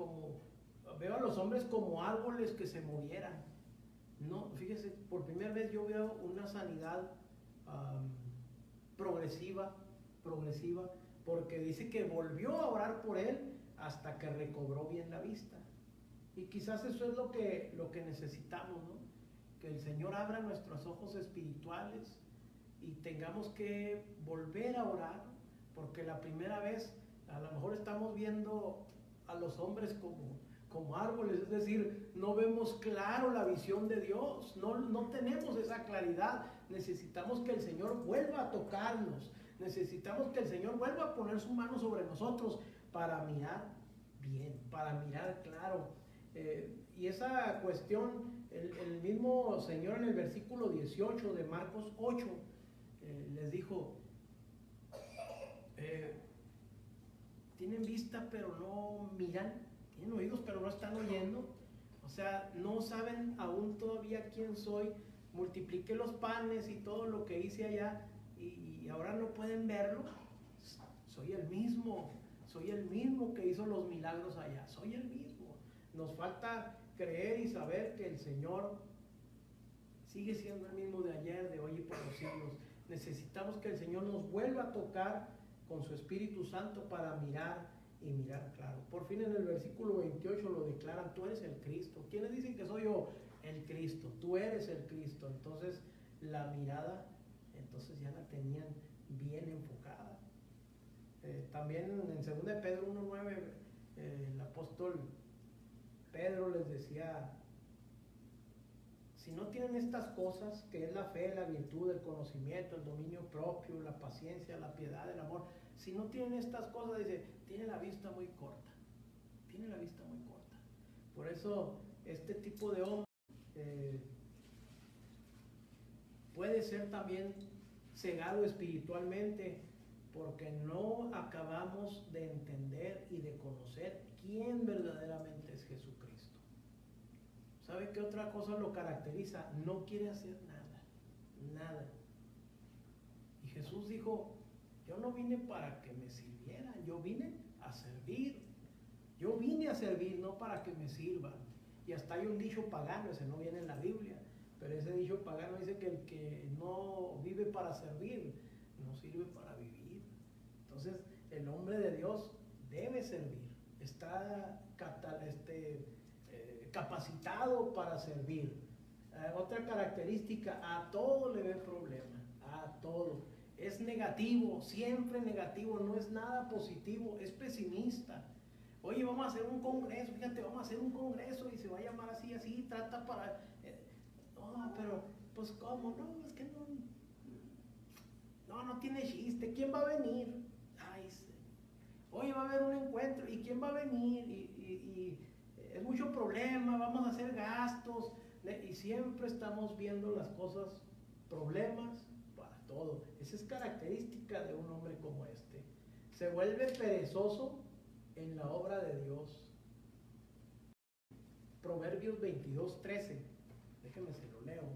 veo a los hombres como árboles que se movieran. No, fíjese, por primera vez yo veo una sanidad progresiva, porque dice que volvió a orar por él hasta que recobró bien la vista. Y quizás eso es lo que necesitamos, ¿no? Que el Señor abra nuestros ojos espirituales y tengamos que volver a orar, porque la primera vez a lo mejor estamos viendo a los hombres como árboles, es decir, no vemos claro la visión de Dios, no tenemos esa claridad. Necesitamos que el Señor vuelva a tocarnos, necesitamos que el Señor vuelva a poner su mano sobre nosotros para mirar bien, para mirar claro. Y esa cuestión, el mismo Señor en el versículo 18 de Marcos 8, les dijo, tienen vista pero no miran, tienen oídos pero no están oyendo, o sea, no saben aún todavía quién soy, multipliqué los panes y todo lo que hice allá y ahora no pueden verlo. Soy el mismo que hizo los milagros allá, soy el mismo. Nos falta creer y saber que el Señor sigue siendo el mismo de ayer, de hoy y por los siglos. Necesitamos que el Señor nos vuelva a tocar con su Espíritu Santo para mirar y mirar claro. Por fin en el versículo 28 lo declaran: tú eres el Cristo. ¿Quiénes dicen que soy yo? El Cristo. Tú eres el Cristo. Entonces la mirada, entonces ya la tenían bien enfocada. También en 2 de Pedro 1:9 el apóstol Pedro les decía: si no tienen estas cosas, que es la fe, la virtud, el conocimiento, el dominio propio, la paciencia, la piedad, el amor, si no tienen estas cosas, dice, tienen la vista muy corta, tienen la vista muy corta. Por eso este tipo de hombre puede ser también cegado espiritualmente, porque no acabamos de entender y de conocer quién verdaderamente es Jesucristo. ¿Sabe qué otra cosa lo caracteriza? No quiere hacer nada. Y Jesús dijo: yo no vine para que me sirvieran, yo vine a servir. Yo vine a servir, no para que me sirvan. Y hasta hay un dicho pagano, ese no viene en la Biblia, pero ese dicho pagano dice que el que no vive para servir, no sirve para vivir. Entonces, el hombre de Dios debe servir, está capacitado para servir. Otra característica: a todo le ve problema, a todo. Es negativo, siempre negativo, no es nada positivo, es pesimista. Oye, vamos a hacer un congreso, fíjate, vamos a hacer un congreso y se va a llamar así, trata para... no, pero, pues, ¿cómo? No, es que no tiene chiste. ¿Quién va a venir? Ay, oye, va a haber un encuentro, ¿y quién va a venir? Y es mucho problema, vamos a hacer gastos, y siempre estamos viendo las cosas, problemas para todo. Esa es característica de un hombre como este. Se vuelve perezoso en la obra de Dios. Proverbios 22:13, déjenme se lo leo.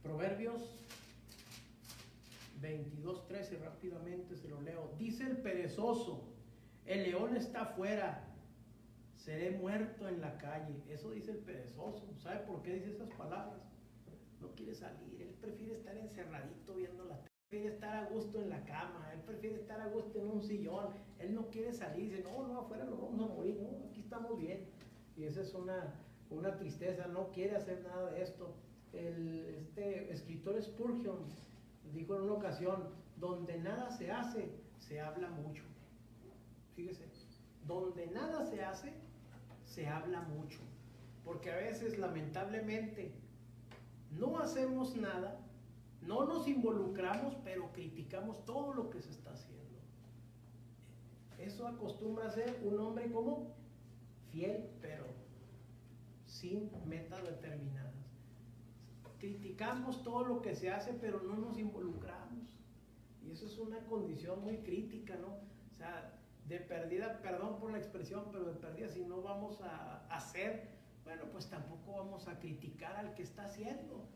Proverbios 22:13, rápidamente se lo leo. Dice el perezoso: el león está afuera, seré muerto en la calle. Eso dice el perezoso. ¿Sabe por qué dice esas palabras? No quiere salir, él prefiere estar encerradito viendo la tele, prefiere estar a gusto en la cama, él prefiere estar a gusto en un sillón, él no quiere salir, dice, no, afuera nos vamos a morir, no, aquí estamos bien. Y esa es una tristeza, no quiere hacer nada de esto. Este escritor Spurgeon dijo en una ocasión: donde nada se hace, se habla mucho. Fíjese, donde nada se hace, se habla mucho. Porque a veces, lamentablemente, no hacemos nada, no nos involucramos, pero criticamos todo lo que se está haciendo. Eso acostumbra a ser un hombre como fiel, pero sin metas determinadas. Criticamos todo lo que se hace, pero no nos involucramos. Y eso es una condición muy crítica, ¿no? O sea, de perdida, perdón por la expresión, pero de perdida, si no vamos a hacer, bueno, pues tampoco vamos a criticar al que está haciendo.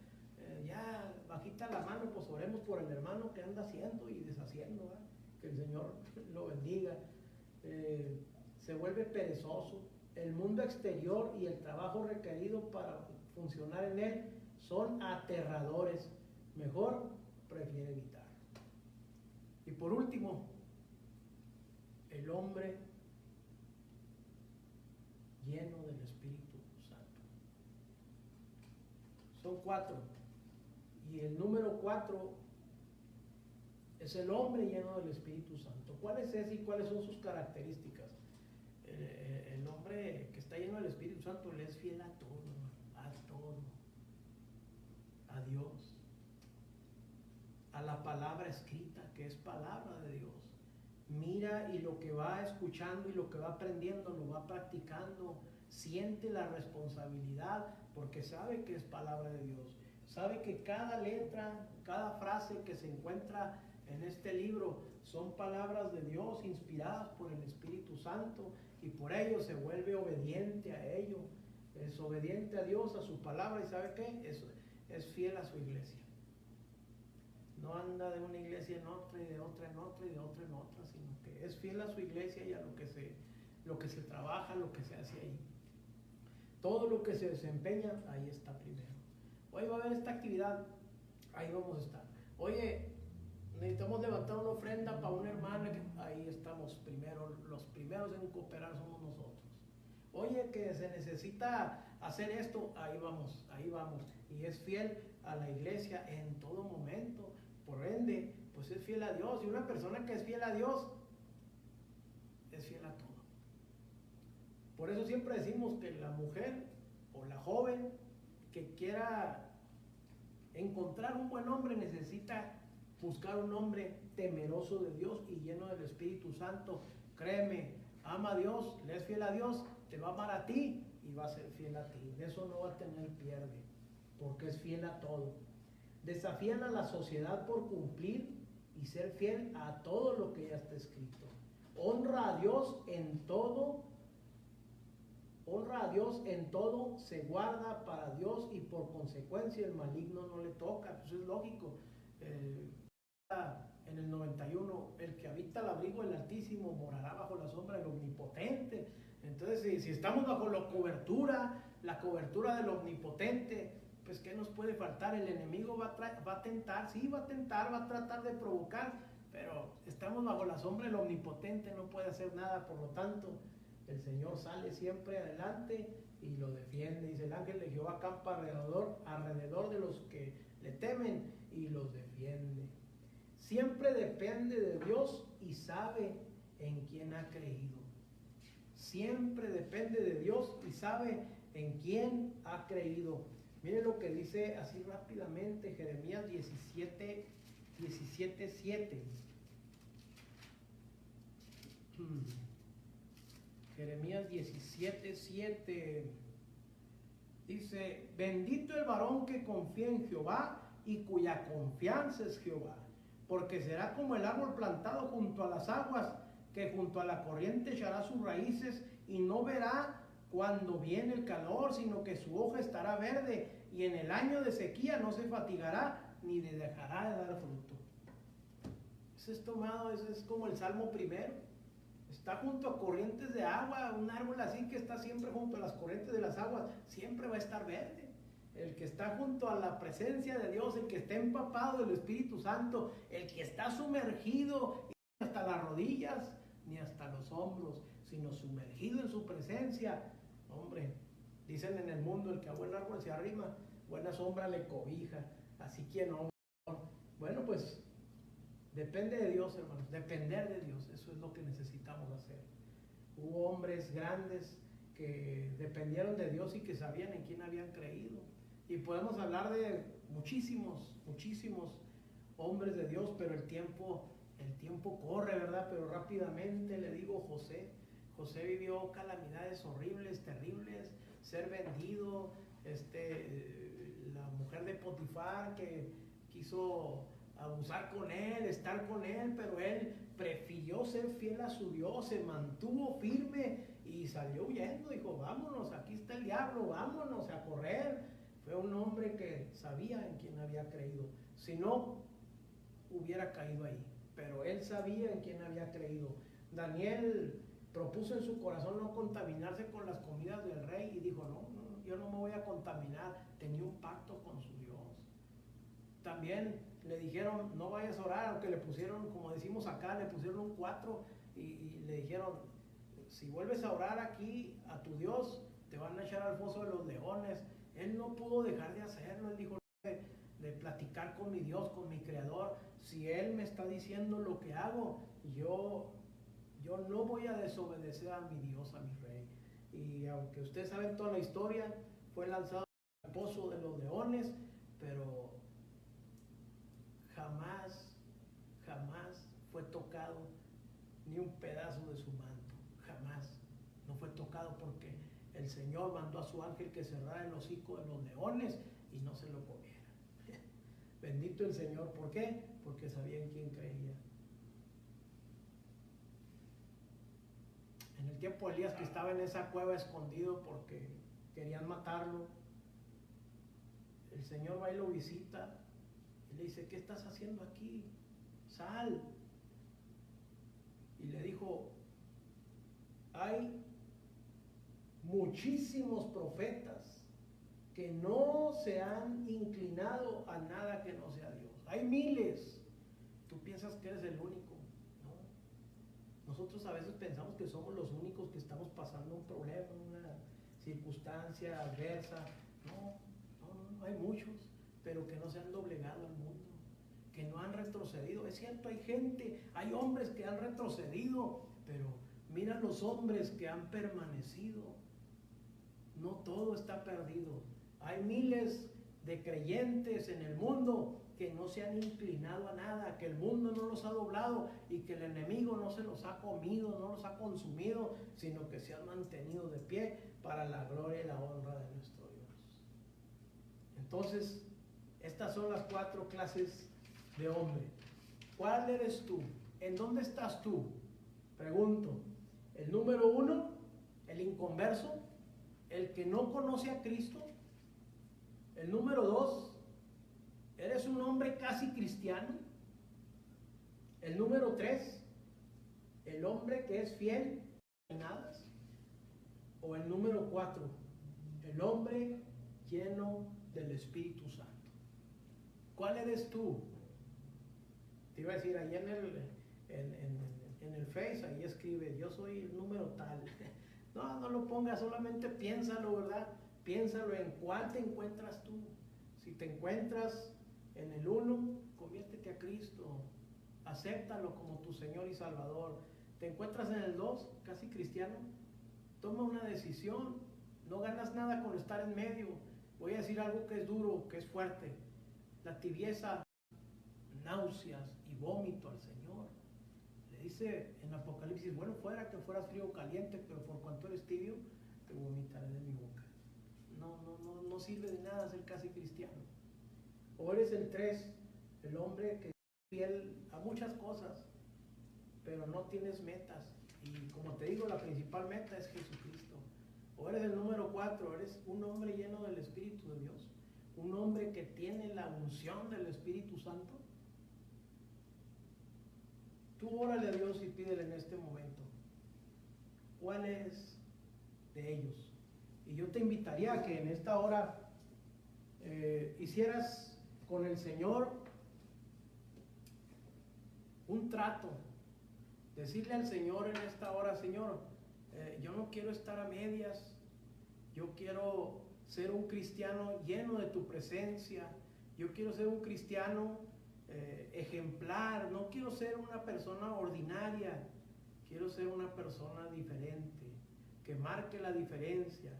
Ya bajita la mano, pues oremos por el hermano que anda haciendo y deshaciendo, ¿verdad? Que el Señor lo bendiga. Se vuelve perezoso. El mundo exterior y el trabajo requerido para funcionar en él son aterradores. Mejor prefiere evitar. Y por último, el hombre lleno del Espíritu Santo. Son 4. Y el número 4 es el hombre lleno del Espíritu Santo. ¿Cuál es ese y cuáles son sus características? El hombre que está lleno del Espíritu Santo le es fiel a todo, a Dios, a la palabra escrita, que es palabra de Dios. Mira, y lo que va escuchando y lo que va aprendiendo lo va practicando, siente la responsabilidad porque sabe que es palabra de Dios, sabe que cada letra, cada frase que se encuentra en este libro son palabras de Dios inspiradas por el Espíritu Santo y por ello se vuelve obediente a ello. Es obediente a Dios, a su palabra, y ¿sabe qué? Es fiel a su iglesia. No anda de una iglesia en otra y de otra en otra y de otra en otra, sino que es fiel a su iglesia y a lo que se trabaja, lo que se hace ahí. Todo lo que se desempeña, ahí está primero. Hoy va a haber esta actividad, ahí vamos a estar. Oye, necesitamos levantar una ofrenda para una hermana, ahí estamos primero, los primeros en cooperar somos nosotros. Oye, que se necesita hacer esto, ahí vamos, y es fiel a la iglesia en todo momento, por ende, pues es fiel a Dios, y una persona que es fiel a Dios, es fiel a todo. Por eso siempre decimos que la mujer o la joven que quiera encontrar un buen hombre necesita buscar un hombre temeroso de Dios y lleno del Espíritu Santo. Créeme, ama a Dios, le es fiel a Dios, te va a amar a ti y va a ser fiel a ti. De eso no va a tener pierde, porque es fiel a todo. Desafían a la sociedad por cumplir y ser fiel a todo lo que ya está escrito. Honra a Dios en todo. Honra a Dios en todo, se guarda para Dios y por consecuencia el maligno no le toca. Pues es lógico. En el 91, el que habita al abrigo del Altísimo morará bajo la sombra del Omnipotente. Entonces, si estamos bajo la cobertura del Omnipotente, pues ¿qué nos puede faltar? El enemigo va a tentar, sí, va a tratar de provocar, pero estamos bajo la sombra del Omnipotente, no puede hacer nada. Por lo tanto, el Señor sale siempre adelante y lo defiende. Dice: el ángel de Jehová acampa alrededor de los que le temen y los defiende. Siempre depende de Dios y sabe en quién ha creído. Siempre depende de Dios y sabe en quién ha creído. Miren lo que dice así rápidamente Jeremías 17:7. Jeremías 17:7 dice: bendito el varón que confía en Jehová y cuya confianza es Jehová, porque será como el árbol plantado junto a las aguas, que junto a la corriente echará sus raíces y no verá cuando viene el calor, sino que su hoja estará verde, y en el año de sequía no se fatigará ni dejará de dar fruto. Eso es como el Salmo primero. Está junto a corrientes de agua, un árbol así que está siempre junto a las corrientes de las aguas, siempre va a estar verde. El que está junto a la presencia de Dios, el que está empapado del Espíritu Santo, el que está sumergido hasta las rodillas, ni hasta los hombros, sino sumergido en su presencia. Hombre, dicen en el mundo: el que a buen árbol se arrima, buena sombra le cobija. Así que no. Bueno, pues depende de Dios, hermanos, depender de Dios, eso es lo que necesitamos hacer. Hubo hombres grandes que dependieron de Dios y que sabían en quién habían creído. Y podemos hablar de muchísimos hombres de Dios, pero el tiempo corre, ¿verdad? Pero rápidamente le digo: José vivió calamidades horribles, terribles, ser vendido, la mujer de Potifar que quiso abusar con él, estar con él, pero él prefirió ser fiel a su Dios, se mantuvo firme y salió huyendo. Dijo: vámonos, aquí está el diablo, vámonos a correr. Fue un hombre que sabía en quién había creído, si no hubiera caído ahí, pero él sabía en quién había creído. Daniel propuso en su corazón no contaminarse con las comidas del rey y dijo: no, yo no me voy a contaminar. Tenía un pacto con su Dios. También le dijeron: no vayas a orar, aunque le pusieron, como decimos acá, le pusieron un 4 y le dijeron: si vuelves a orar aquí a tu Dios, te van a echar al foso de los leones. Él no pudo dejar de hacerlo. Él dijo: de platicar con mi Dios, con mi Creador. Si Él me está diciendo lo que hago, yo no voy a desobedecer a mi Dios, a mi Rey. Y aunque ustedes saben toda la historia, fue lanzado al pozo de los leones, pero jamás fue tocado ni un pedazo de su manto. Jamás. No fue tocado porque el Señor mandó a su ángel que cerrara el hocico de los leones y no se lo comiera. Bendito el Señor. ¿Por qué? Porque sabían quién creía. En el tiempo de Elías, que estaba en esa cueva escondido porque querían matarlo, el Señor va y lo visita y le dice: ¿qué estás haciendo aquí? Sal. Y le dijo: hay muchísimos profetas que no se han inclinado a nada que no sea Dios. Hay miles. Tú piensas que eres el único. No. Nosotros a veces pensamos que somos los únicos que estamos pasando un problema, una circunstancia adversa. No, hay muchos, pero que no se han doblegado al mundo, que no han retrocedido. Es cierto, hay gente, hay hombres que han retrocedido, pero mira los hombres que han permanecido. No todo está perdido. Hay miles de creyentes en el mundo que no se han inclinado a nada, que el mundo no los ha doblado y que el enemigo no se los ha comido, no los ha consumido, sino que se han mantenido de pie para la gloria y la honra de nuestro Dios. Entonces, estas son las 4 clases de hombre. ¿Cuál eres tú? ¿En dónde estás tú? Pregunto. El número 1, el inconverso, el que no conoce a Cristo. El número 2, eres un hombre casi cristiano. El número 3, el hombre que es fiel en nada. O el número 4, el hombre lleno del Espíritu Santo. ¿Cuál eres tú? Te iba a decir, ahí en el Face, ahí escribe: yo soy el número tal. No lo pongas, solamente piénsalo, ¿verdad? Piénsalo en cuál te encuentras tú. Si te encuentras en el 1, conviértete a Cristo. Acéptalo como tu Señor y Salvador. Te encuentras en el 2, casi cristiano. Toma una decisión. No ganas nada con estar en medio. Voy a decir algo que es duro, que es fuerte. La tibieza, náuseas y vómito al Señor. Le dice en Apocalipsis: bueno, fuera que fueras frío o caliente, pero por cuanto eres tibio, te vomitaré de mi boca. No sirve de nada ser casi cristiano. O eres el 3, el hombre que es fiel a muchas cosas, pero no tienes metas. Y como te digo, la principal meta es Jesucristo. O eres el número 4, eres un hombre lleno del Espíritu de Dios, un hombre que tiene la unción del Espíritu Santo. Tú órale a Dios y pídele en este momento cuál es de ellos. Y yo te invitaría a que en esta hora hicieras con el Señor un trato. Decirle al Señor en esta hora: Señor, yo no quiero estar a medias. Yo quiero ser un cristiano lleno de tu presencia. Yo quiero ser un cristiano ejemplar. No quiero ser una persona ordinaria. Quiero ser una persona diferente, que marque la diferencia.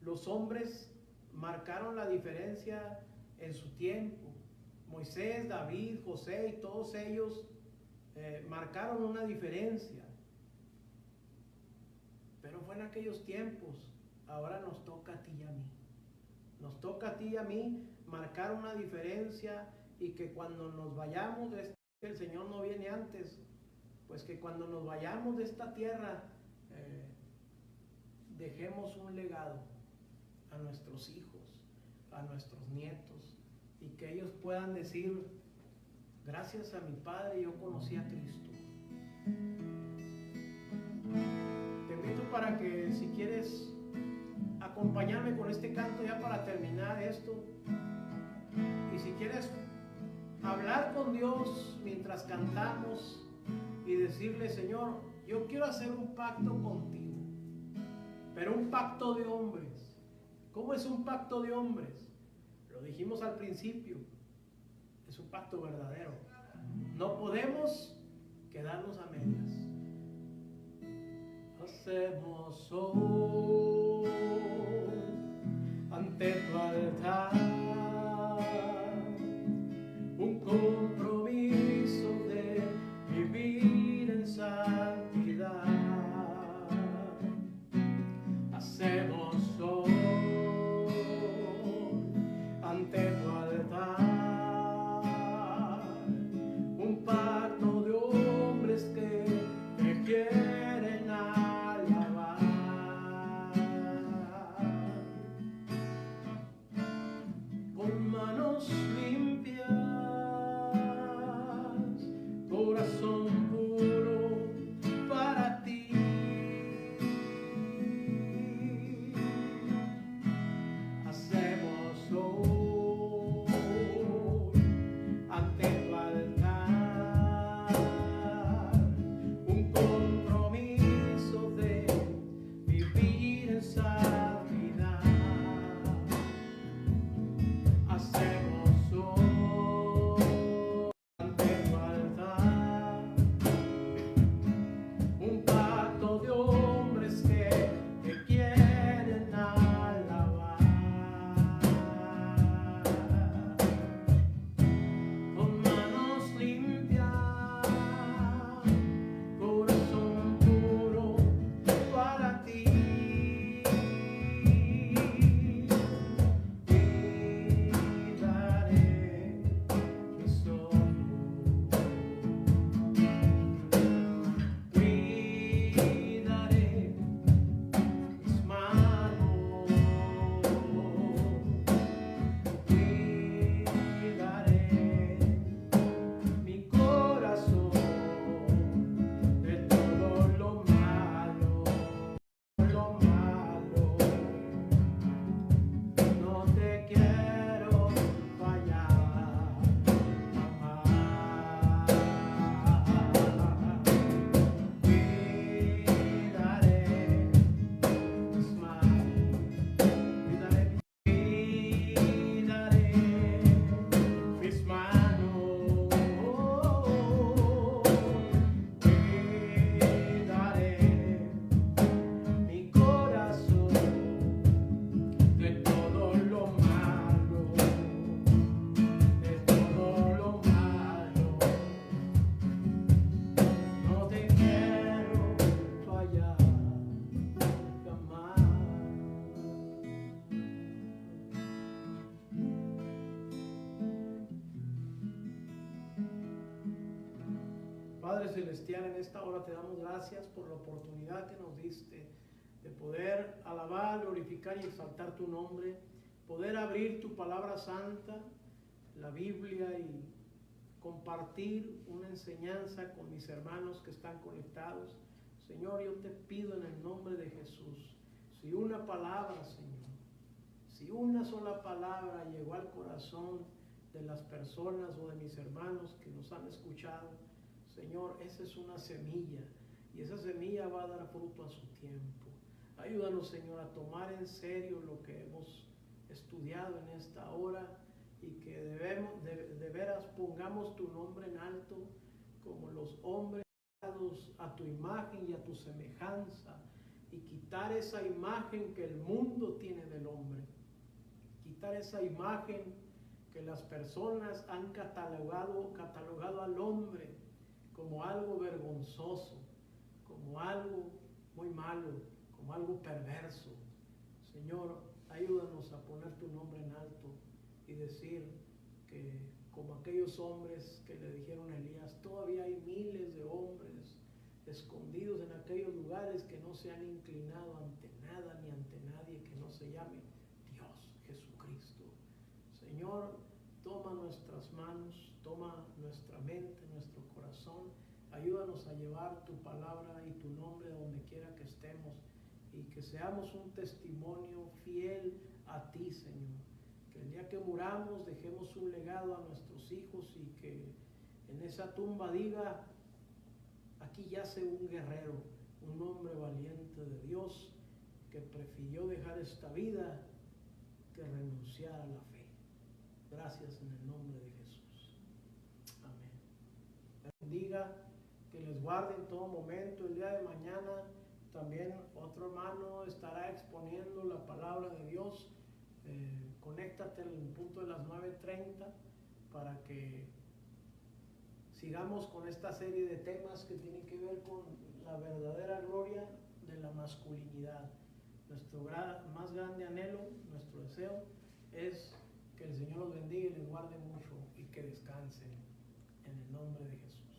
Los hombres marcaron la diferencia en su tiempo. Moisés, David, José y todos ellos marcaron una diferencia. Pero fue en aquellos tiempos. Ahora nos toca a ti y a mí. Nos toca a ti y a mí marcar una diferencia, y que cuando nos vayamos de el Señor no viene antes, pues que cuando nos vayamos de esta tierra dejemos un legado a nuestros hijos, a nuestros nietos, y que ellos puedan decir: gracias a mi Padre yo conocí a Cristo. Te invito para que, si quieres acompañarme con este canto ya para terminar esto, y si quieres hablar con Dios mientras cantamos y decirle: Señor, yo quiero hacer un pacto contigo, pero un pacto de hombres. ¿Cómo es un pacto de hombres? Lo dijimos al principio, es un pacto verdadero. No podemos quedarnos a medias. Hacemos hoy ante tu altar un compromiso de vivir en santidad. Hacemos hoy ante tu altar Padre Celestial, en esta hora te damos gracias por la oportunidad que nos diste de poder alabar, glorificar y exaltar tu nombre, poder abrir tu palabra santa, la Biblia, y compartir una enseñanza con mis hermanos que están conectados. Señor, yo te pido en el nombre de Jesús, si una palabra, Señor, si una sola palabra llegó al corazón de las personas o de mis hermanos que nos han escuchado, Señor, esa es una semilla y esa semilla va a dar fruto a su tiempo. Ayúdanos, Señor, a tomar en serio lo que hemos estudiado en esta hora y que de veras pongamos tu nombre en alto como los hombres creados a tu imagen y a tu semejanza, y quitar esa imagen que el mundo tiene del hombre, quitar esa imagen que las personas han catalogado al hombre como algo vergonzoso, como algo muy malo, como algo perverso. Señor, ayúdanos a poner tu nombre en alto y decir que, como aquellos hombres que le dijeron a Elías, todavía hay miles de hombres escondidos en aquellos lugares que no se han inclinado ante nada ni ante nadie que no se llame Dios Jesucristo. Señor, toma nuestras manos, toma nuestra mente, nuestro corazón, ayúdanos a llevar tu palabra y tu nombre donde quiera que estemos, y que seamos un testimonio fiel a ti, Señor. Que el día que muramos dejemos un legado a nuestros hijos y que en esa tumba diga: aquí yace un guerrero, un hombre valiente de Dios que prefirió dejar esta vida que renunciar a la fe. Gracias en el nombre de Jesús. Amén. Que bendiga, que les guarde en todo momento. El día de mañana también otro hermano estará exponiendo la palabra de Dios. Conéctate en el punto de las 9:30 para que sigamos con esta serie de temas que tienen que ver con la verdadera gloria de la masculinidad. Nuestro más grande anhelo, nuestro deseo es que el Señor los bendiga y les guarde mucho y que descansen en el nombre de Jesús.